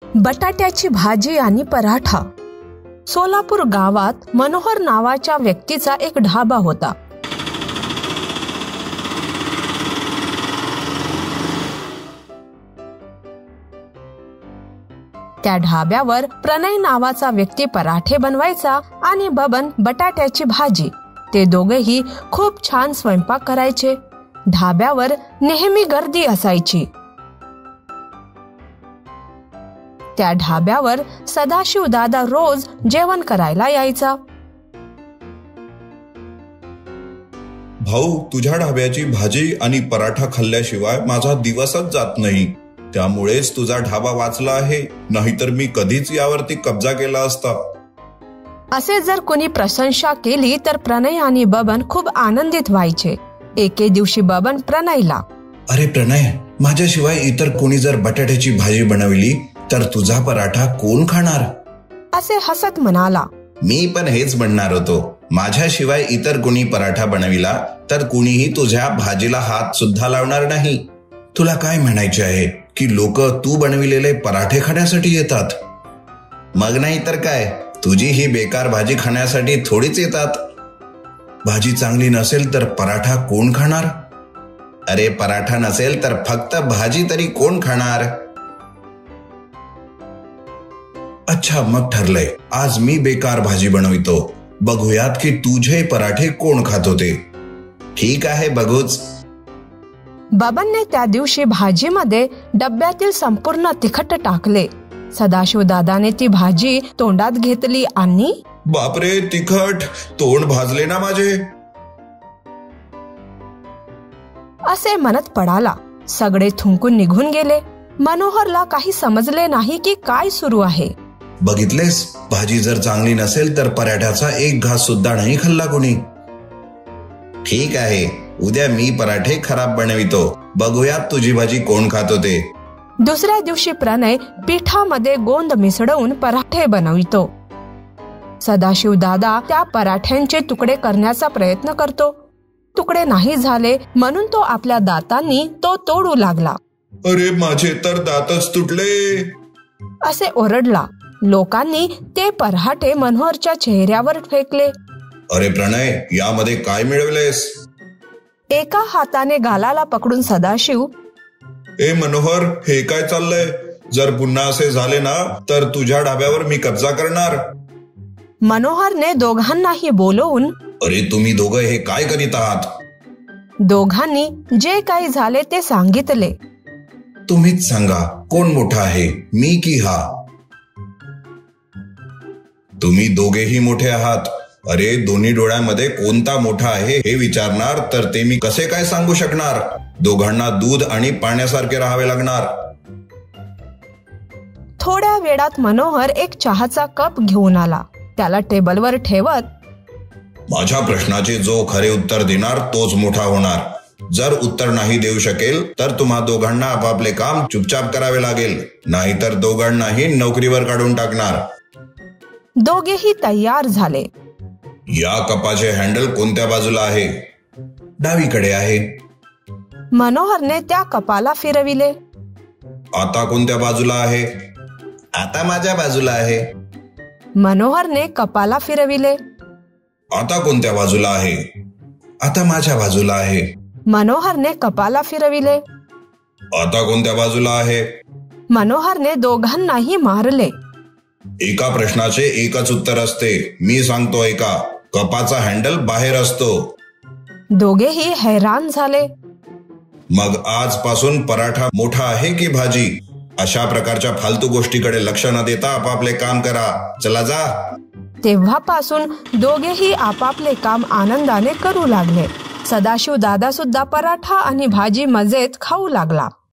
बटाट्याची भाजी आणि पराठा. सोलापूर गावात मनोहर नावाच्या व्यक्तीचा एक ढाबा होता. त्या ढाब्यावर प्रणय नावाचा व्यक्ती पराठे बनवायचा आणि बबन बटाट्याची भाजी. ते दोघेही खूप छान स्वयंपाक करायचे. ढाब्यावर नेहमी गर्दी असायची. त्या ढाब्यावर सदाशिव दादा रोज जेवण करायला यायचा. भाऊ, तुझ्या ढाब्याची भाजी आणि पराठा खाल्ल्याशिवाय माझा दिवसच जात नाही. त्यामुळेच तुझा ढाबा वाचला आहे, नाहीतर मी कधीच यावरती कब्जा केला असता. असे जर कोणी प्रशंसा केली तर प्रणय आणि बबन खूप आनंदित व्हायचे. एके दिवशी बबन प्रणयला, अरे प्रणय, माझ्याशिवाय इतर कोणी जर बटाट्याची भाजी बनवली तर तुझा पराठा कोण खाणार? असे हसत म्हणाला. मी पण हेच म्हणणार होतो. माझ्याशिवाय इतर कोणी पराठा बनविला तर कुणीही तुझ्या भाजीला हात सुद्धा लावणार नाही. तुला काय म्हणायचे आहे की लोक तू बनविलेले पराठे खाण्यासाठी येतात? मग नाही तर काय, तुझी ही बेकार भाजी खाण्यासाठी थोडीच येतात. भाजी चांगली नसेल तर पराठा कोण खाणार? अरे पराठा नसेल तर फक्त भाजी तरी कोण खाणार? अच्छा, मग ठरलंय. आज मी बेकार भाजी बनवितो. बघूयात की तुझे पराठे कोण खात होते. ठीक आहे, बघूच. बबनने त्या दिवशी भाजीमध्ये डब्यातील संपूर्ण तिखट टाकले. सदाशिव दादाने ती भाजी तोंडात घेतली आणि बापरे, तिखट, तोंड भाजले ना माझे, असे म्हणत पडाला. सगळे थुंकून निघून गेले. मनोहरला काही समजले नाही की काय सुरू आहे. बघितलेस, भाजी जर चांगली नसेल तर पराठ्याचा एक घास सुद्धा नाही खाल्ला कोणी. ठीक आहे, उद्या मी पराठे खराब बनवितो. बघूयात तुझी भाजी कोण खात होते. दुसऱ्या दिवशी प्रणय पिठामध्ये गोंद मिसळून पराठे बनवितो. सदाशिव दादा त्या पराठ्यांचे तुकडे करण्याचा प्रयत्न करतो. तुकडे नाही झाले म्हणून तो आपल्या दातांनी तो तोडू लागला. अरे माझे तर दातच तुटले, असे ओरडला. लोकांनी ते पराठे मनोहरच्या चेहऱ्यावर फेकले. अरे प्रणय, यामध्ये काय मिळवलेस? एका हाताने गालाला पकडून सदाशिव, ए मनोहर, हे काय चाललंय? जर पुन्हा असे झाले ना तर तुझ्या ढाब्यावर मी कब्जा करणार. मनोहरने दोघांनाही बोलवून, अरे तुम्ही दोघं हे काय करीत आहात? दोघांनी जे काही झाले ते सांगितले. तुम्हीच सांगा, कोण मोठा आहे, मी की हा? तुम्ही दोघेही मोठे आहात. अरे दोन्ही डोळ्यांमध्ये कोणता मोठा आहे हे विचारणार तर ते मी कसे काय सांगू शकणार? दोघांना दूध आणि पाण्यासारखे राहावे लागणार. थोड्या वेळात मनोहर एक चहाचा कप घेऊन आला. त्याला टेबलवर ठेवत, माझ्या प्रश्नाचे जो खरे उत्तर देणार तोच मोठा होणार. जर उत्तर नाही देऊ शकेल तर तुम्हा दोघांना आपापले काम चुपचाप करावे लागेल, नाहीतर दोघांनाही नोकरीवर काढून टाकणार. दोघेही तयार झाले. या कपाचे हँडल कोणत्या बाजूला आहे? डावीकडे आहे. मनोहरने त्या कपाला फिरविले. आता कोणत्या बाजूला आहे? आता माझ्या बाजूला आहे. मनोहरने कपाला फिरविले. आता कोणत्या बाजूला आहे? आता माझ्या बाजूला आहे. मनोहरने कपाला फिरविले. आता कोणत्या बाजूला आहे? मनोहरने दोघांनाही मारले. एका प्रश्नाचे एकच उत्तर असते. मी सांगतो ऐका, कपाचा हँडल बाहेर असतो. दोघेही हैराण झाले. मग आजपासून पराठा मोठा आहे की भाजी? अशा प्रकारच्या फालतू गोष्टीकडे लक्ष न देता आपापले काम करा. चला जा. तेव्हापासून दोघेही आपापले काम आनंदाने करू लागले. सदाशिव दादा सुद्धा पराठा आणि भाजी मजेत खाऊ लागला.